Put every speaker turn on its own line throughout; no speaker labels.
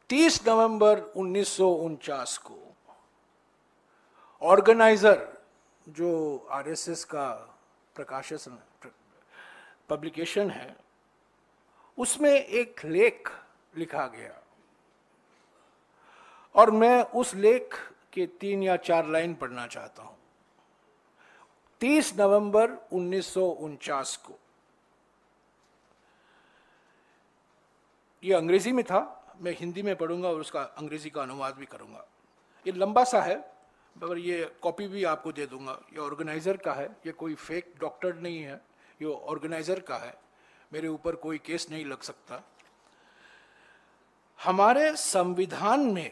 30 नवंबर 1949 को ऑर्गेनाइजर, जो आरएसएस का प्रकाशन पब्लिकेशन है, उसमें एक लेख लिखा गया और मैं उस लेख के 3 या 4 लाइन पढ़ना चाहता हूं। 30 नवंबर 1949 को, ये अंग्रेजी में था, मैं हिंदी में पढ़ूंगा और उसका अंग्रेजी का अनुवाद भी करूंगा। ये लंबा सा है, मगर ये कॉपी भी आपको दे दूंगा। ये ऑर्गेनाइजर का है, ये कोई फेक डॉक्टर नहीं है, ये ऑर्गेनाइजर का है। मेरे ऊपर कोई केस नहीं लग सकता। हमारे संविधान में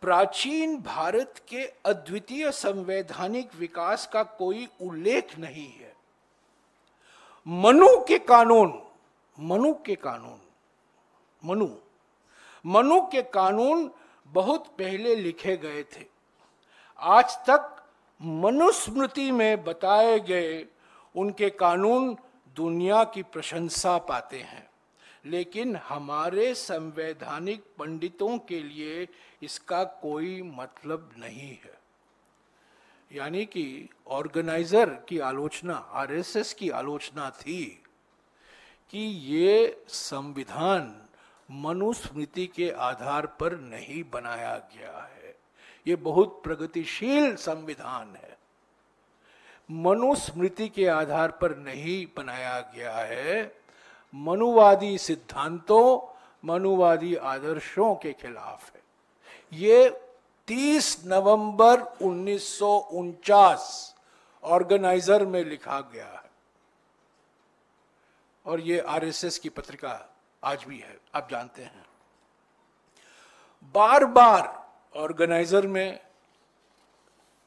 प्राचीन भारत के अद्वितीय संवैधानिक विकास का कोई उल्लेख नहीं है। मनु के कानून बहुत पहले लिखे गए थे। आज तक मनुस्मृति में बताए गए उनके कानून दुनिया की प्रशंसा पाते हैं, लेकिन हमारे संवैधानिक पंडितों के लिए इसका कोई मतलब नहीं है। यानी कि ऑर्गेनाइजर की आलोचना, आरएसएस की आलोचना थी कि ये संविधान मनुस्मृति के आधार पर नहीं बनाया गया है। ये बहुत प्रगतिशील संविधान है, मनुस्मृति के आधार पर नहीं बनाया गया है। मनुवादी सिद्धांतों, मनुवादी आदर्शों के खिलाफ है। ये 30 नवंबर 1949 ऑर्गेनाइजर में लिखा गया है और ये आरएसएस की पत्रिका आज भी है, आप जानते हैं। बार बार ऑर्गेनाइजर में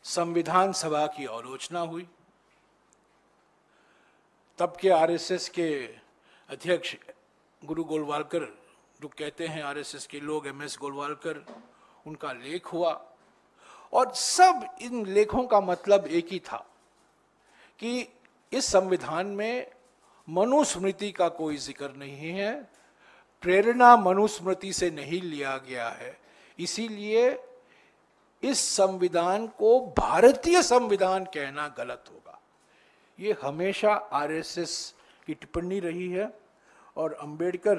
संविधान सभा की आलोचना हुई। तब के आरएसएस के अध्यक्ष गुरु गोलवालकर, जो कहते हैं आरएसएस के लोग एमएस गोलवालकर, उनका लेख हुआ और सब इन लेखों का मतलब एक ही था कि इस संविधान में मनुस्मृति का कोई जिक्र नहीं है, प्रेरणा मनुस्मृति से नहीं लिया गया है, इसीलिए इस संविधान को भारतीय संविधान कहना गलत होगा। ये हमेशा आरएसएस की टिप्पणी रही है और अंबेडकर,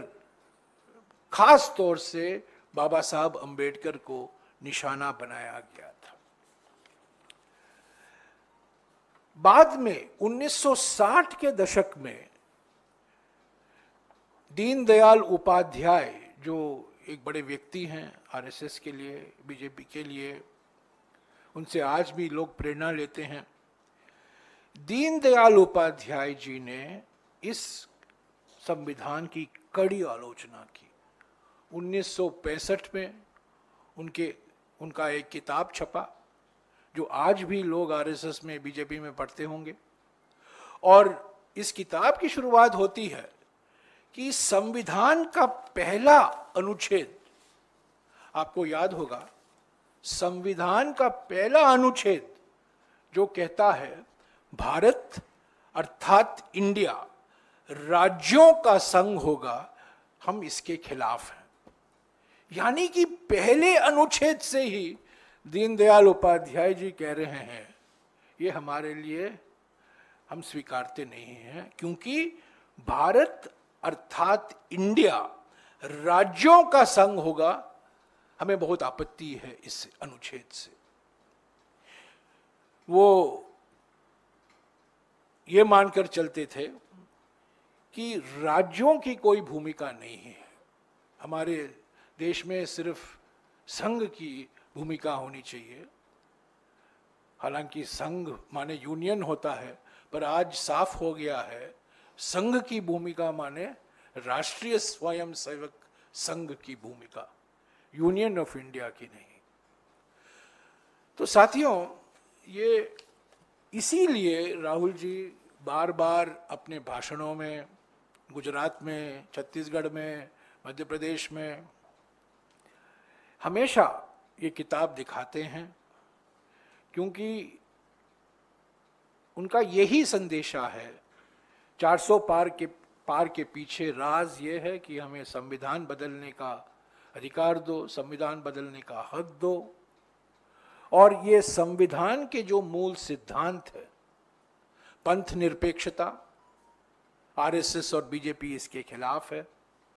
खास तौर से बाबा साहब अंबेडकर को निशाना बनाया गया था। बाद में 1960 के दशक में दीनदयाल उपाध्याय, जो एक बड़े व्यक्ति हैं आरएसएस के लिए, बीजेपी के लिए, उनसे आज भी लोग प्रेरणा लेते हैं। दीनदयाल उपाध्याय जी ने इस संविधान की कड़ी आलोचना की। 1965 में उनका एक किताब छपा, जो आज भी लोग आरएसएस में, बीजेपी में पढ़ते होंगे। और इस किताब की शुरुआत होती है कि संविधान का पहला अनुच्छेद, आपको याद होगा, संविधान का पहला अनुच्छेद जो कहता है भारत अर्थात इंडिया राज्यों का संघ होगा, हम इसके खिलाफ हैं। यानी कि पहले अनुच्छेद से ही दीनदयाल उपाध्याय जी कह रहे हैं ये हमारे लिए, हम स्वीकारते नहीं हैं, क्योंकि भारत अर्थात इंडिया राज्यों का संघ होगा, हमें बहुत आपत्ति है इस अनुच्छेद से। वो ये मानकर चलते थे कि राज्यों की कोई भूमिका नहीं है, हमारे देश में सिर्फ संघ की भूमिका होनी चाहिए। हालांकि संघ माने यूनियन होता है, पर आज साफ हो गया है संघ की भूमिका माने राष्ट्रीय स्वयंसेवक संघ की भूमिका, यूनियन ऑफ इंडिया की नहीं। तो साथियों, ये इसीलिए राहुल जी बार बार अपने भाषणों में, गुजरात में, छत्तीसगढ़ में, मध्य प्रदेश में हमेशा ये किताब दिखाते हैं, क्योंकि उनका यही संदेशा है 400 पार पार के पीछे राज ये है कि हमें संविधान बदलने का अधिकार दो, संविधान बदलने का हक दो। और ये संविधान के जो मूल सिद्धांत है, पंथ निरपेक्षता, आरएसएस और बीजेपी इसके खिलाफ है।